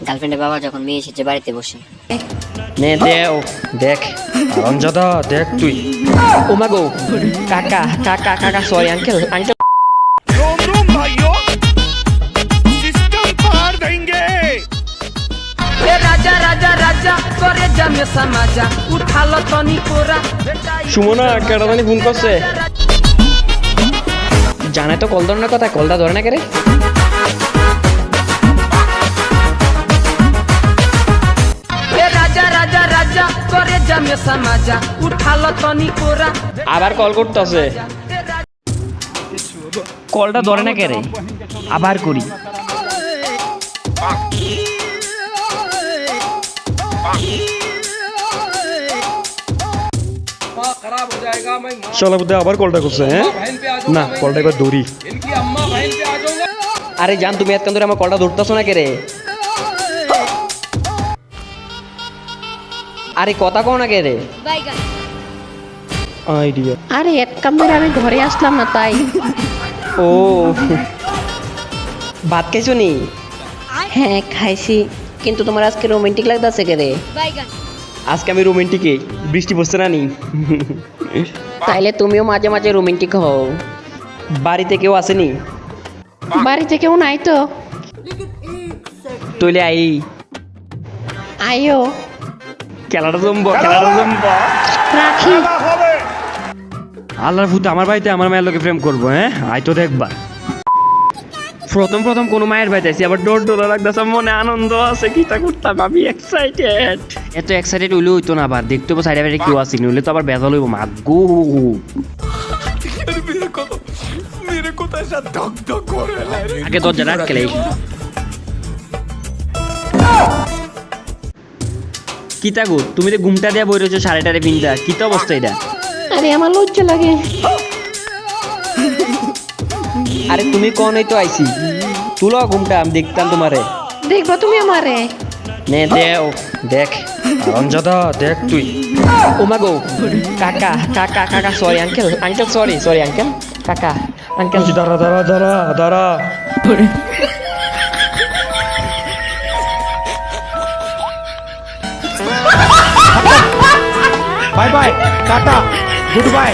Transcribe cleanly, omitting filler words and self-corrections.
গার্লফ্রেন্ডের বাবা যখন মেয়ে এসেছে বাড়িতে বসে। নে দেও দেখ রঞ্জদা দেখ তুই ও মা গো কাকা কাকা কাকা সরি আঙ্কেল আঙ্কেল रोम रोम भाइयों सिस्टम पार देंगे। ए राजा राजा राजा करे जमे समाजा उठालो तनी कोरा সুমনা কেডা জানি ফোন করছে জানে তো কল ধরনের কথা কলটা ধরে না কেরে ए राजा राजा राजा करे जमे समाजा उठालो तनी कोरा আবার কল করতেছে কলটা ধরে না কেরে আবার করি खराब हो जाएगा मैं চলো বুদ্ধি আবার কলটা করছে হ্যাঁ बहन पे आ না কলটা একবার ধরি इनकी अम्मा बहन पे आ जाऊंगा। আরে জান তুমি এতক্ষণ ধরে আমার কলটা ধরতেছো না কেরে আরে কথা কও না কেরে আইডিয়া আরে এক কাম ধরে আমি ঘরে আসলাম না তাই। ও ভাত খাইছো নি হ্যাঁ খাইছি, কিন্তু তোমার আজকে রোমান্টিক লাগতেছে কে রে? আজকে আমি রোমান্টিকে বৃষ্টি পড়ছে না নি তাইলে তুমিও মাঝে মাঝে রোমান্টিক হও। বাড়িতে কেউ আসেনি বাড়িতে কেউ নাই তো? তৈলে আই আইও খেলাটা জমবো রাখি। আল্লাহর ফুতে আমার বাড়িতে আমার মায়ের লোকে প্রেম করবো হ্যাঁ আই তো দেখবা প্রথম প্রথম কোনো মায়ের বাড়িতে আছি আবার ডোর ডোলা লাগতেছে মনে আনন্দ আছে কিটা করতাম আমি এক্সাইটেড এত এক্সাইটেড হইলে হইতো না আবার দেখতে পাবো সাইডে বাইরে কেউ আসেনি হইলে তো আবার বেজাল হইব মাগো मेरे को तो ऐसा धक धक हो रहा है। আগে দরজা রাখ খেলে কিতা গো তুমি তো ঘুমটা দিয়া বই রয়েছো সাড়ে টারে পিনটা কিতা অবস্থা এটা আরে আমার লজ্জা লাগে। আরে তুমি কোনই তো আইছি তুলো ঘুমটা আমি দেখতাম তোমারে দেখবা তুমি আমারে? নে দেও দেখ রঞ্জদা দেখ তুই ও মা গো কাকা কাকা কাকা sorry uncle uncle sorry sorry uncle কাকা আঙ্কেল দাঁড়া দাঁড়া দাঁড়া দাঁড়া bye bye tata good bye.